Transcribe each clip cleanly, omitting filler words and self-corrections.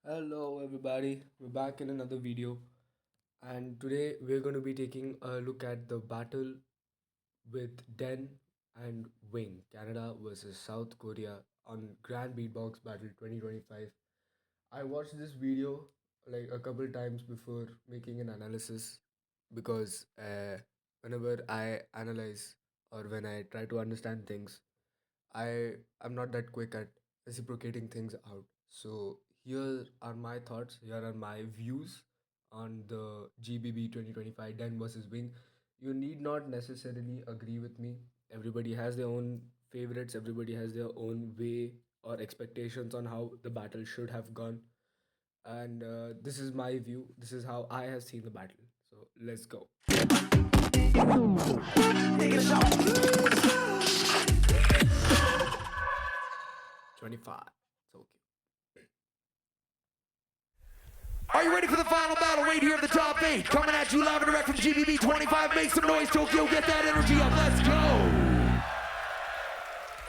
Hello everybody, we're back in another video, and today we're going to be taking a look at the battle with Den and Wing, Canada versus South Korea on Grand Beatbox Battle 2025. I watched this video like a couple times before making an analysis because whenever I analyze or when I try to understand things, I'm not that quick at reciprocating things out. So here are my thoughts. Here are my views on the GBB 2025 Den versus Wing. You need not necessarily agree with me. Everybody has their own favorites. Everybody has their own way or expectations on how the battle should have gone. And this is my view. This is how I have seen the battle. So let's go. 25. So cute. Are you ready for the final battle right here of the top 8? Coming at you live and direct from GBB2025. Make some noise, Tokyo. Get that energy up. Let's go.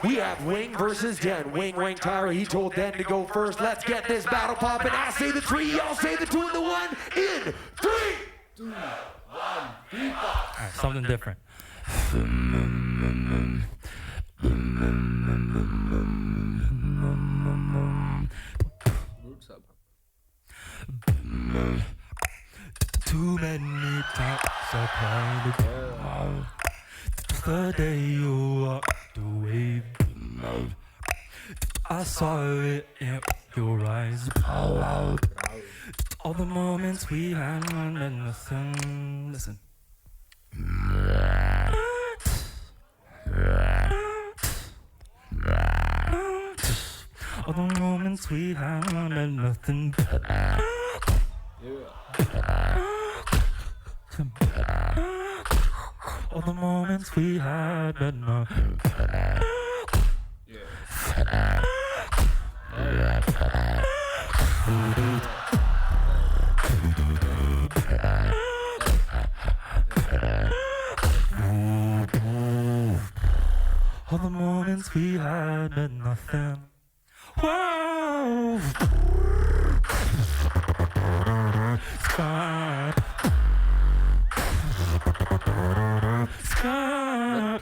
We have Wing versus Den. Wing, Tyra. He told Den to go first. Let's get this battle popping. I say the 3, y'all say the 2 and the 1. In 3, 2, 1. Right, something different. Roots up. Too many times I cried the day you walked away. I saw it in your eyes. All the moments we had and nothing. Listen. All the moments we had and nothing. All the moments we had but nothing. All the moments we had but nothing. Whoa. Sky. Sky.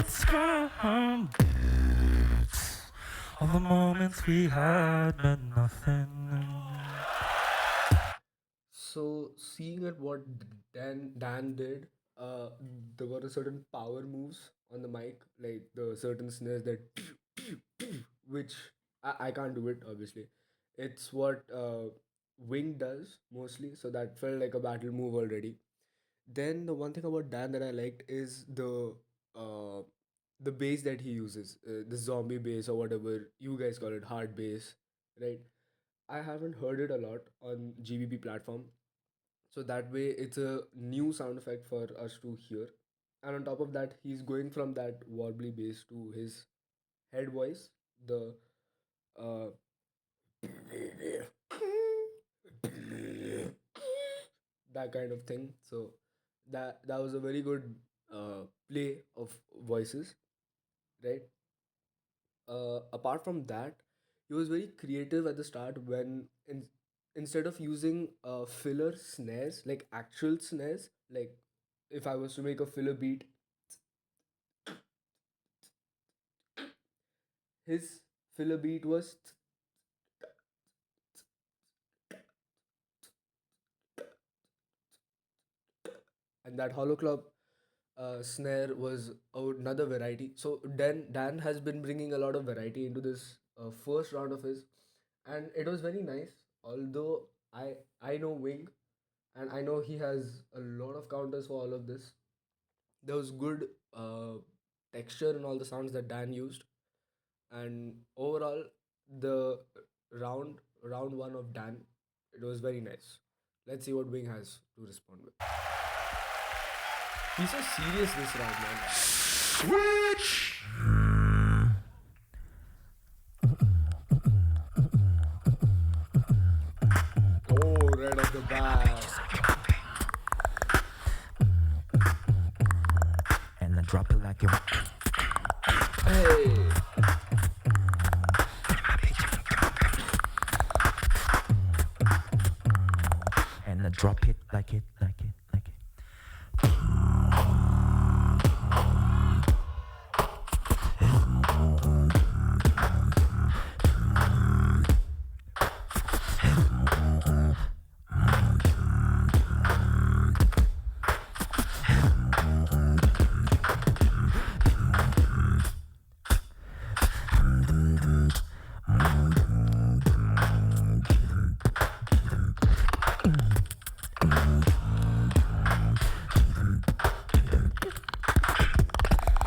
Sky. All the moments we had meant nothing. So seeing at what Dan did, there were a certain power moves on the mic, like the certain snares that which I can't do it obviously. It's what Wing does mostly, so that felt like a battle move already. Then the one thing about Dan that I liked is uh, the bass that he uses, the zombie bass or whatever you guys call it, hard bass, right? I haven't heard it a lot on GBB platform, so that way it's a new sound effect for us to hear. And on top of that, he's going from that warbly bass to his head voice, the uh, that kind of thing. So that was a very good play of voices, right? Apart from that, he was very creative at the start when instead of using filler snares, like actual snares, like if I was to make a filler beat, his filler beat was and that hollow club snare was another variety. So Dan has been bringing a lot of variety into this first round of his, and it was very nice. Although I know Wing, and I know he has a lot of counters for all of this. There was good texture in all the sounds that Dan used, and overall the round one of Dan, it was very nice. Let's see what Wing has to respond with. He's so serious this round, man. Switch. Oh, right off the bat. drop it like a Hey. and I drop it like it, like it, like it.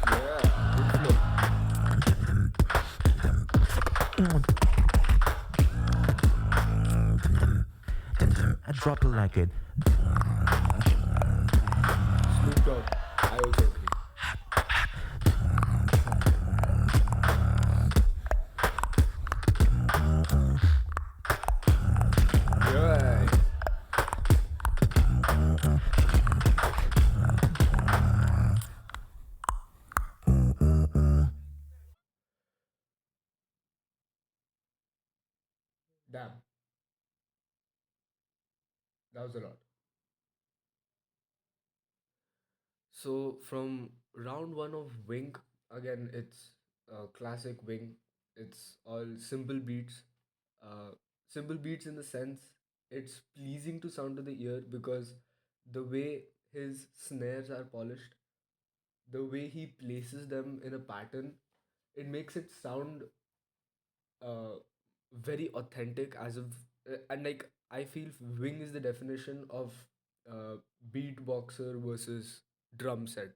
Yeah, good flow. I drop it like it. Snoop Dogg. I also agree. Yeah. Damn, that was a lot. So from round one of Wing, again, it's classic Wing. It's all simple beats. Uh, Simple beats in the sense it's pleasing to sound to the ear because the way his snares are polished, the way he places them in a pattern, it makes it sound uh, very authentic as of and like I feel Wing is the definition of beatboxer versus drum set.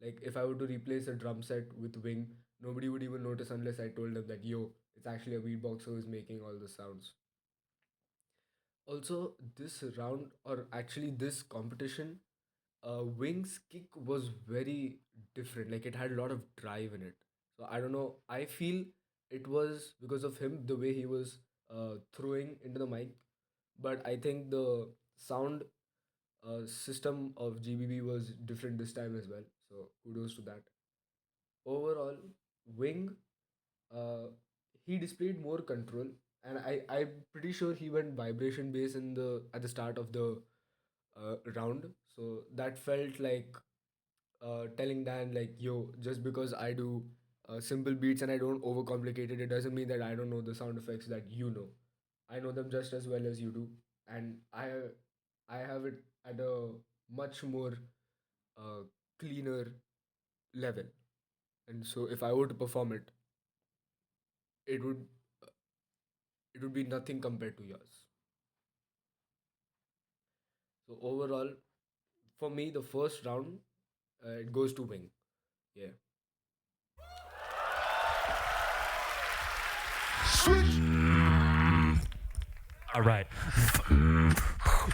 Like if I were to replace a drum set with Wing, nobody would even notice unless I told them that yo, it's actually a beatboxer who's making all the sounds. Also, this round or actually this competition, Wing's kick was very different. Like it had a lot of drive in it. So I don't know. I feel it was because of him, the way he was throwing into the mic. But I think the sound system of GBB was different this time as well. So kudos to that. Overall, Wing, uh, he displayed more control, and I'm pretty sure he went vibration bass in the at the start of the round. So that felt like telling Dan like, yo, just because I do simple beats and I don't overcomplicate it, it doesn't mean that I don't know the sound effects that you know. I know them just as well as you do, and I have it at a much more uh, cleaner level. And so if I were to perform it, it would it would be nothing compared to yours. So overall, for me, the first round it goes to Wing. Yeah. All right.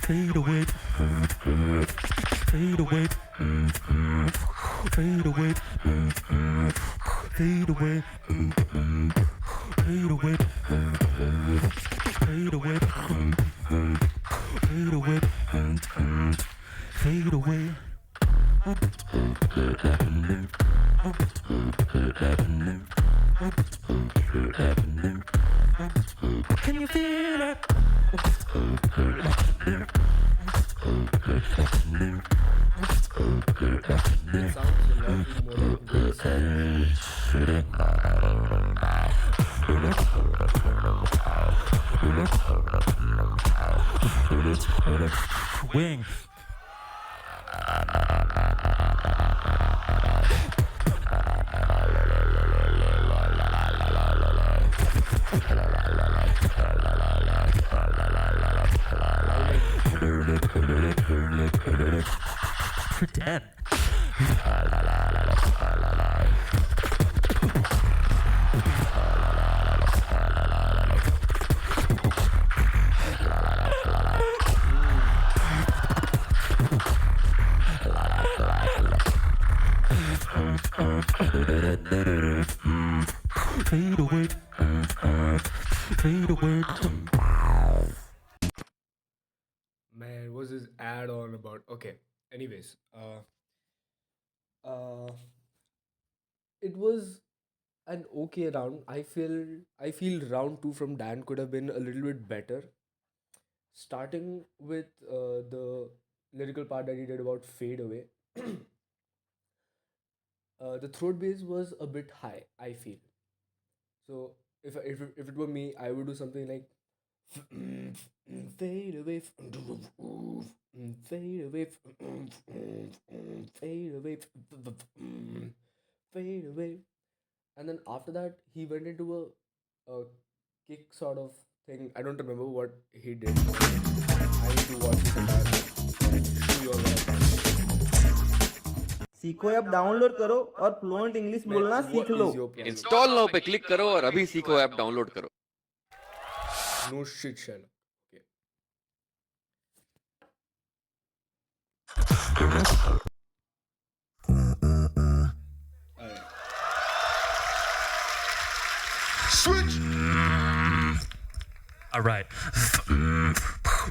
Fade away. Fade away. Fade away. Fade away. Fade away. Fade away. Fade away. Fade away. Can you feel it? It sounds a lot more like Wing sound. Wing. Pretend. Fade away. Fade away. Man, what's this add on about? Okay. Anyways, uh, it was an okay round. I feel round two from Dan could have been a little bit better. Starting with the lyrical part that he did about fade away. The throat bass was a bit high, I feel. So if it were me, I would do something like fade away, fade away, fade away, fade away, and then after that he went into a kick sort of thing. I don't remember what he did. I need to watch this entire thing. Show you all what I can. सीखो app download करो और fluent English बोलना What सीख लो is your problem? Install now पे click करो और अभी सीखो ऐप डाउनलोड करो। No shit, Sherlock. Okay. Alright. Switch. All right.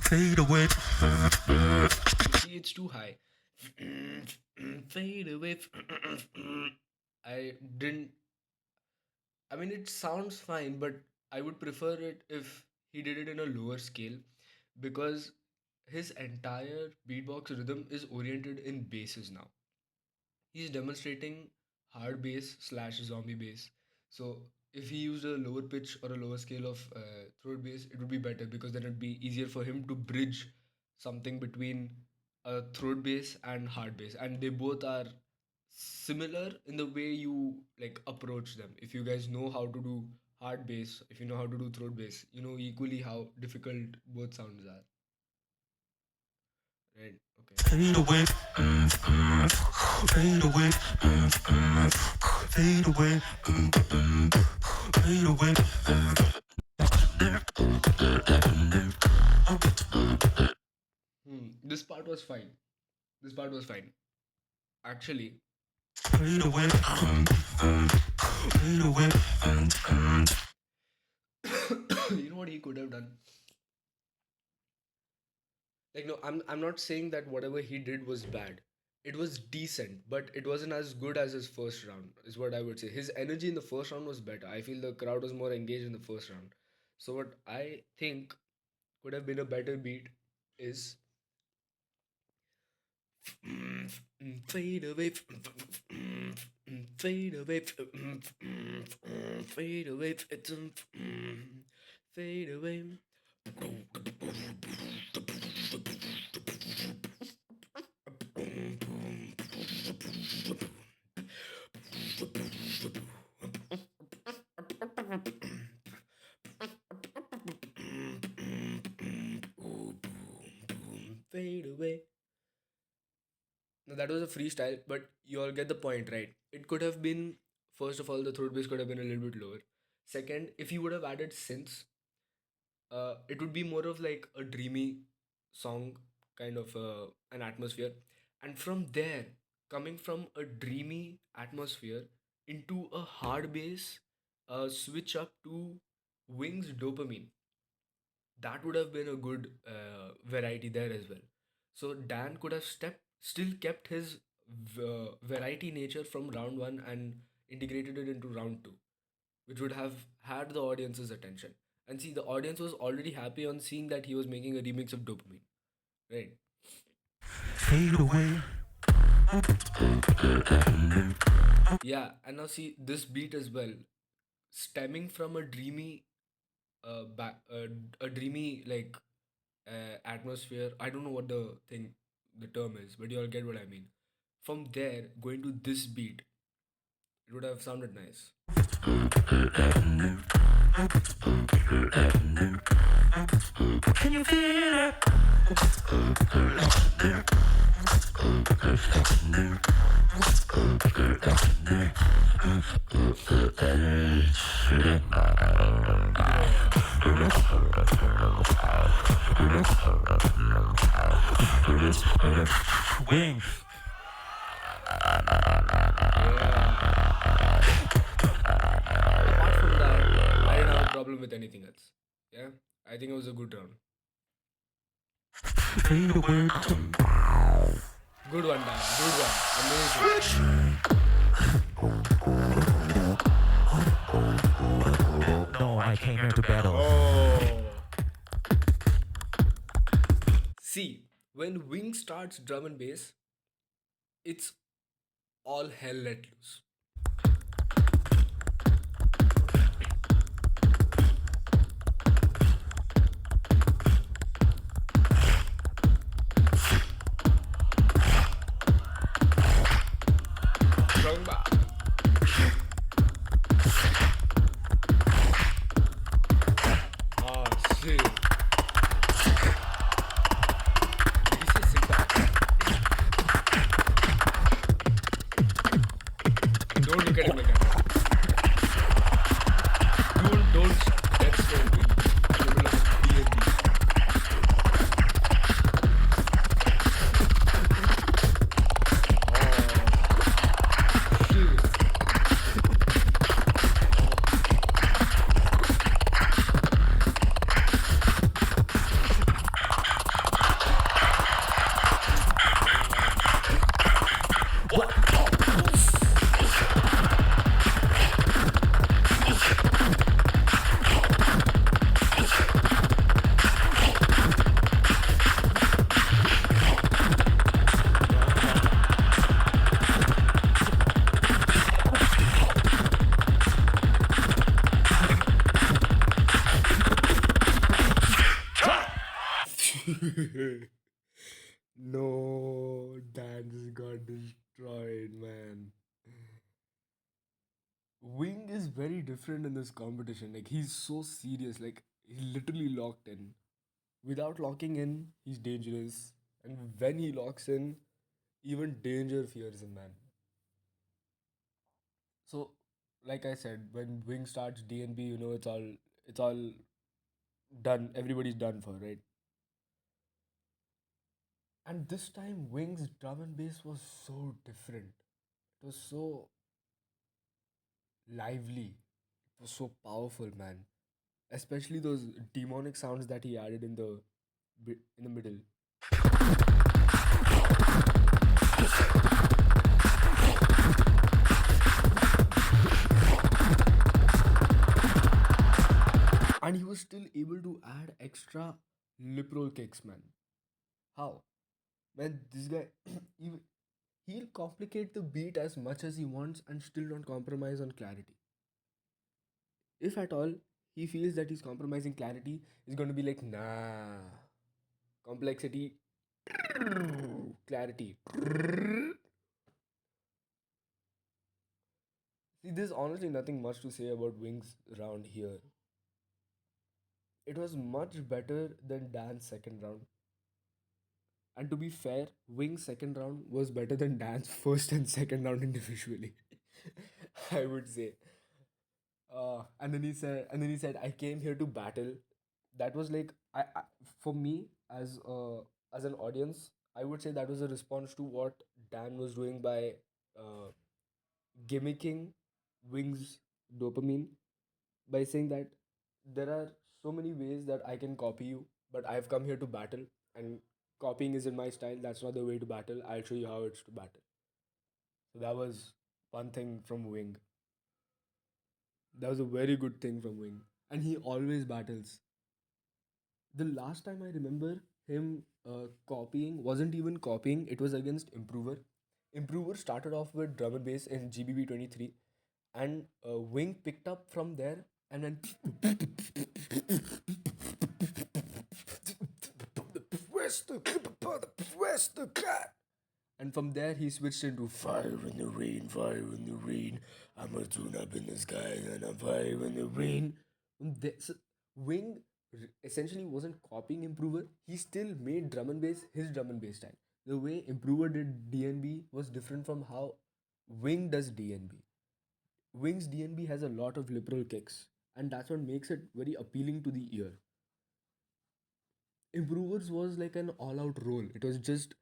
Fade away. See, it's too high. Fade away. I didn't. I mean, it sounds fine, but I would prefer it if he did it in a lower scale, because his entire beatbox rhythm is oriented in basses now. He's demonstrating hard bass slash zombie bass. So if he used a lower pitch or a lower scale of throat bass, it would be better, because then it'd be easier for him to bridge something between a throat bass and hard bass, and they both are similar in the way you like approach them. If you guys know how to do hard bass, if you know how to do throat bass, you know equally how difficult both sounds are. Right? Okay. Fade away. Fade away. Fade away. Fade away. This part was fine. This part was fine. Actually, Fade away. Fade away. you know what he could have done? Like, no, I'm not saying that whatever he did was bad. It was decent, but it wasn't as good as his first round, is what I would say. His energy in the first round was better. I feel the crowd was more engaged in the first round. So what I think could have been a better beat is fade away, fade away, fade away, fade away. Fade away. Now that was a freestyle, but you all get the point, right? It could have been, first of all, the throat bass could have been a little bit lower. Second, if you would have added synths, it would be more of like a dreamy song, kind of an atmosphere. And from there, coming from a dreamy atmosphere into a hard bass, switch up to Wings Dopamine, that would have been a good variety there as well. So Dan could have still kept his variety nature from round one and integrated it into round two, which would have had the audience's attention. And see, the audience was already happy on seeing that he was making a remix of Dopamine, right? Fade away. Yeah, and now see this beat as well, stemming from a dreamy, a dreamy like atmosphere. I don't know what the term is, but you all get what I mean. From there, going to this beat, it would have sounded nice. Can you feel it? Wing. Apart from that, I didn't have a problem with anything else. Yeah, I think it was a good round. Fade away. Good one, Dan. Good one. Amazing. I came here to battle. See, when Wing starts drum and bass, it's all hell let loose. Drum back. Ah, shit. This is syntax. Don't look at him like that. Don't that's so big. In the middle of a D&D. Oh, shit. No, Dan just got destroyed, man. Wing is very different in this competition. Like, he's so serious. Like, he literally locked in. Without locking in, he's dangerous. And when he locks in, even danger fears him, man. So, like I said, when Wing starts DNB, it's all done. Everybody's done for, right? And this time, Wing's drum and bass was so different. It was so lively. It was so powerful, man. Especially those demonic sounds that he added in the middle. And he was still able to add extra lip roll kicks, man. How? Man, this guy, he'll complicate the beat as much as he wants and still not compromise on clarity. If at all he feels that he's compromising clarity, he's going to be like, nah, complexity, clarity. See, there's honestly nothing much to say about Wings round here. It was much better than Dan's second round. And to be fair, Wing's second round was better than Dan's first and second round individually. I would say. And then he said, I came here to battle. That was like, for me as an audience, I would say that was a response to what Dan was doing by uh, gimmicking Wings dopamine by saying that there are so many ways that I can copy you, but I've come here to battle, and copying isn't my style. That's not the way to battle. I'll show you how it's to battle. So that was one thing from Wing. That was a very good thing from Wing. And he always battles. The last time I remember him copying wasn't even copying, it was against Improver. Improver started off with drum and bass in GBB23, and Wing picked up from there and then and from there he switched into fire in the rain, fire in the rain. I'm a tune up in the sky and I'm fire in the rain. So Wing essentially wasn't copying Improver. He still made drum and bass his drum and bass style. The way Improver did DNB was different from how Wing does DNB. Wing's DNB has a lot of liberal kicks, and that's what makes it very appealing to the ear. Improvers was like an all out roll. It was just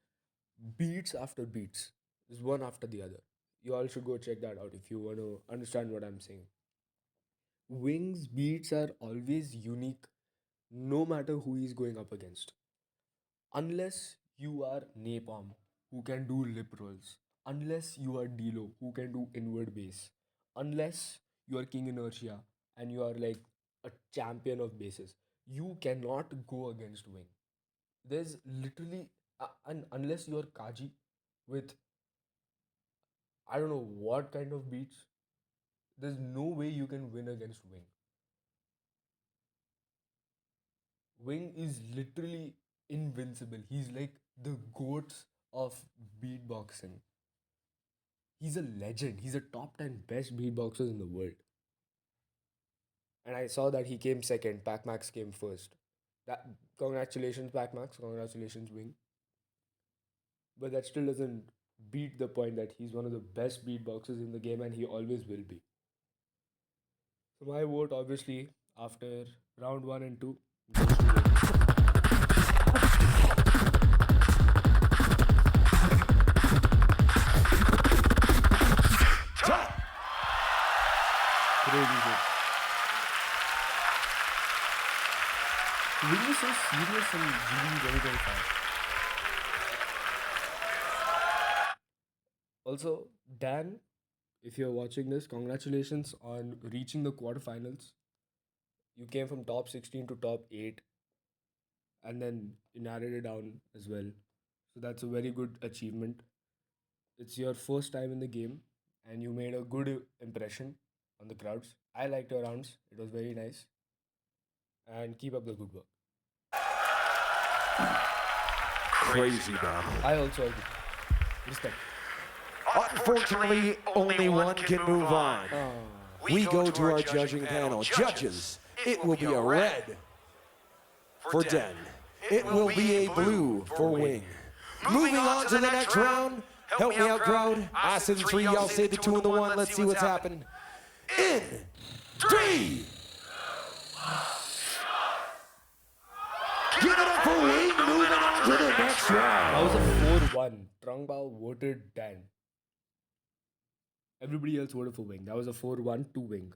beats after beats, just one after the other. You all should go check that out if you want to understand what I'm saying. Wing's beats are always unique, no matter who he's going up against. Unless you are Napalm, who can do lip rolls. Unless you are Dilo, who can do inward bass. Unless you are King Inertia and you are like a champion of basses. You cannot go against Wing. There's literally, unless you're Kaji with I don't know what kind of beats, there's no way you can win against Wing. Wing is literally invincible. He's like the goats of beatboxing. He's a legend. He's a top 10 best beatboxers in the world. And I saw that he came second. Pac Max came first. That congratulations, Pac Max. Congratulations, Wing. But that still doesn't beat the point that he's one of the best beatboxers in the game and he always will be. So my vote, obviously, after round one and two, goes to Wing. Crazy shit. Wing is so serious in GBB2025. Also, Dan, if you're watching this, congratulations on reaching the quarterfinals. You came from top 16 to top 8 and then you narrowed it down as well. So that's a very good achievement. It's your first time in the game and you made a good impression on the crowds. I liked your rounds, it was very nice. And keep up the good work. Crazy battle. I also agree. Respect. Unfortunately, only one can move on. We go to our judging panel. Judges, it will be a red for Den. It will be a blue for Wing. Moving on to the next round. Help me out, crowd. I said the 3, y'all say the 2 and the 1. Let's see what's happened. In 3. Give it up for Wing. Moving on to the next round. That was a 4-1. Trangbao voted Dan. Everybody else voted for Wing. That was a 4-1 to Wing.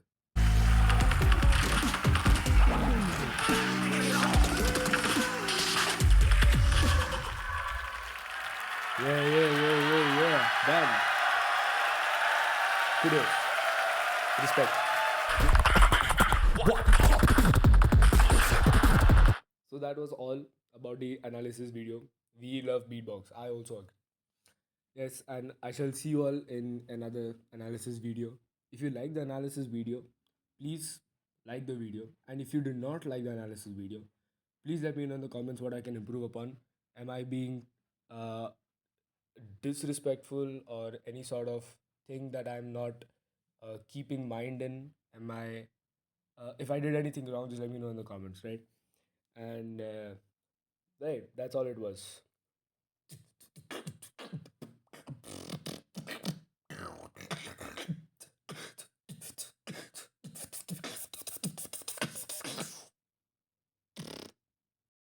Yeah. Dan. Kudos. Respect. So that was all about the analysis video. We love beatbox. I also agree. Yes, and I shall see you all in another analysis video. If you like the analysis video, please like the video. And if you do not like the analysis video, please let me know in the comments what I can improve upon. Am I being disrespectful or any sort of thing that I'm not keeping mind in? Am I, if I did anything wrong, just let me know in the comments, right? And right, that's all it was.